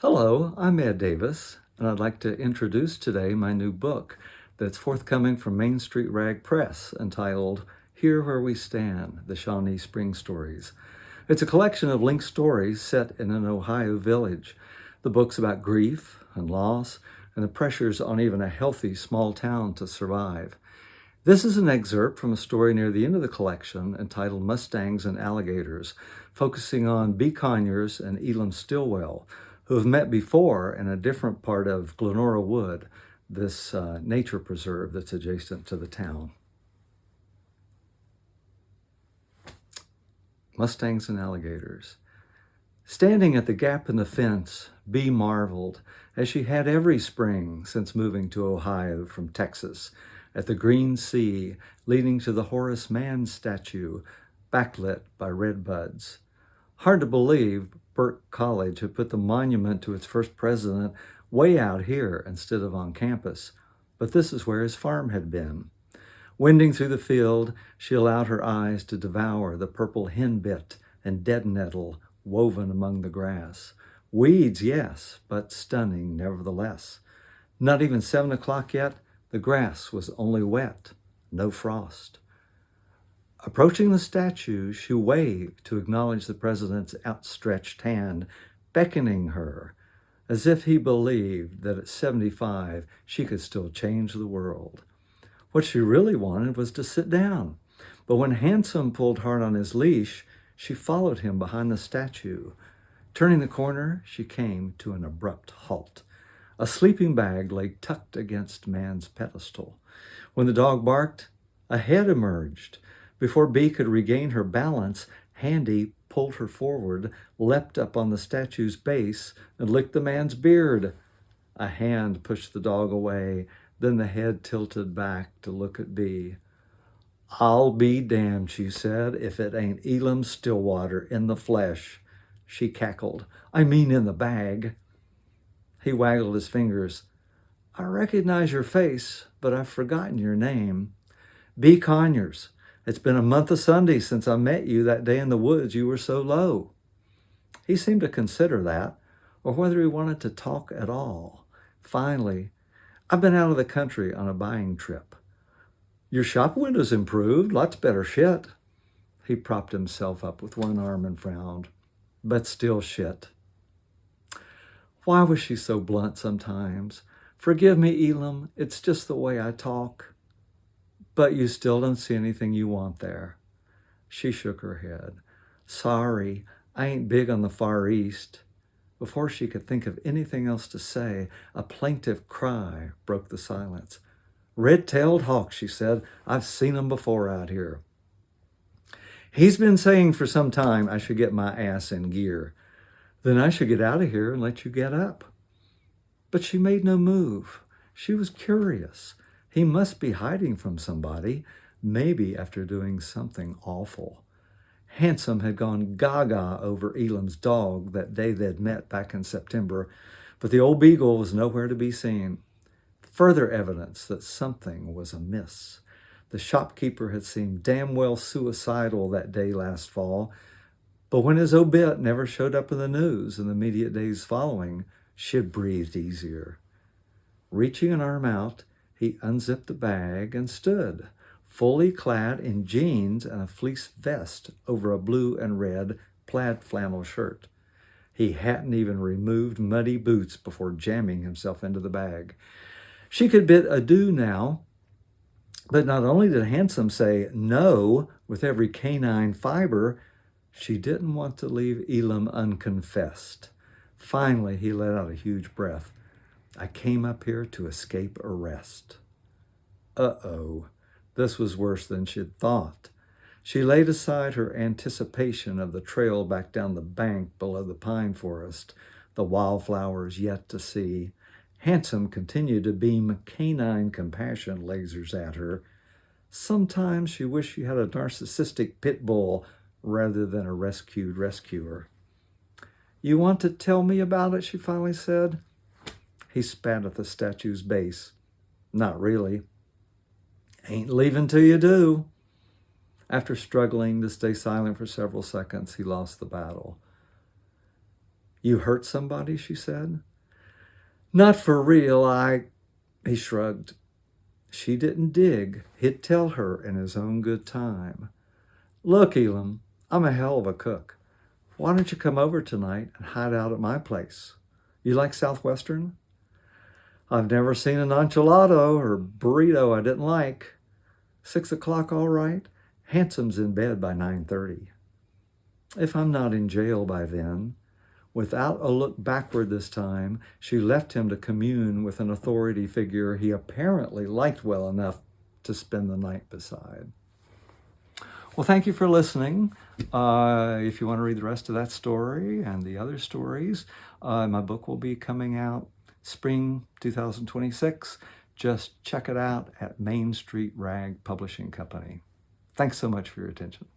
Hello, I'm Ed Davis, and I'd like to introduce today my new book that's forthcoming from Main Street Rag Press entitled Here Where We Stand, The Shawnee Spring Stories. It's a collection of linked stories set in an Ohio village. The book's about grief and loss and the pressures on even a healthy small town to survive. This is an excerpt from a story near the end of the collection entitled Mustangs and Alligators, focusing on B. Conyers and Elam Stillwell, who have met before in a different part of Glenora Wood, this nature preserve that's adjacent to the town. Mustangs and Alligators. Standing at the gap in the fence, Bee marveled, as she had every spring since moving to Ohio from Texas, at the green sea leading to the Horace Mann statue, backlit by red buds. Hard to believe Burke College had put the monument to its first president way out here instead of on campus, but this is where his farm had been. Wending through the field, she allowed her eyes to devour the purple henbit and dead nettle woven among the grass. Weeds, yes, but stunning nevertheless. Not even 7 o'clock yet, the grass was only wet, no frost. Approaching the statue, she waved to acknowledge the president's outstretched hand, beckoning her, as if he believed that at 75 she could still change the world. What she really wanted was to sit down, but when Handsome pulled hard on his leash, she followed him behind the statue. Turning the corner, she came to an abrupt halt. A sleeping bag lay tucked against Man's pedestal. When the dog barked, a head emerged. Before Bee could regain her balance, Handy pulled her forward, leapt up on the statue's base, and licked the man's beard. A hand pushed the dog away, then the head tilted back to look at Bee. "I'll be damned," she said, "if it ain't Elam Stillwater in the flesh." She cackled. "I mean in the bag." He waggled his fingers. "I recognize your face, but I've forgotten your name." "B. Conyers. It's been a month of Sundays since I met you that day in the woods you were so low." He seemed to consider that, or whether he wanted to talk at all. Finally, "I've been out of the country on a buying trip." "Your shop window's improved, lots better shit." He propped himself up with one arm and frowned. "But still shit." Why was she so blunt sometimes? "Forgive me, Elam, it's just the way I talk." "But you still don't see anything you want there." She shook her head. "Sorry, I ain't big on the Far East." Before she could think of anything else to say, a plaintive cry broke the silence. "Red-tailed hawk," she said. "I've seen 'em before out here." "He's been saying for some time I should get my ass in gear. Then I should get out of here and let you get up." But she made no move. She was curious. He must be hiding from somebody, maybe after doing something awful. Handsome had gone gaga over Elam's dog that day they'd met back in September, but the old beagle was nowhere to be seen. Further evidence that something was amiss. The shopkeeper had seemed damn well suicidal that day last fall, but when his obit never showed up in the news in the immediate days following, she had breathed easier. Reaching an arm out, he unzipped the bag and stood, fully clad in jeans and a fleece vest over a blue and red plaid flannel shirt. He hadn't even removed muddy boots before jamming himself into the bag. She could bid adieu now, but not only did Handsome say no with every canine fiber, she didn't want to leave Elam unconfessed. Finally, he let out a huge breath. "I came up here to escape arrest." Uh-oh. This was worse than she'd thought. She laid aside her anticipation of the trail back down the bank below the pine forest, the wildflowers yet to see. Handsome continued to beam canine compassion lasers at her. Sometimes she wished she had a narcissistic pit bull rather than a rescued rescuer. "You want to tell me about it?" she finally said. He spat at the statue's base. "Not really." "Ain't leaving till you do." After struggling to stay silent for several seconds, he lost the battle. You hurt somebody, she said. Not for real, he shrugged. She didn't dig. He'd tell her in his own good time. Look, Elam, I'm a hell of a cook. Why don't you come over tonight and hide out at my place? You like Southwestern? I've never seen an enchilada or burrito I didn't like. 6 o'clock, all right? Handsome's in bed by 9:30. If I'm not in jail by then. Without a look backward this time, she left him to commune with an authority figure he apparently liked well enough to spend the night beside. Well, thank you for listening. If you want to read the rest of that story and the other stories, my book will be coming out spring 2026. Just check it out at Main Street Rag Publishing Company. Thanks so much for your attention.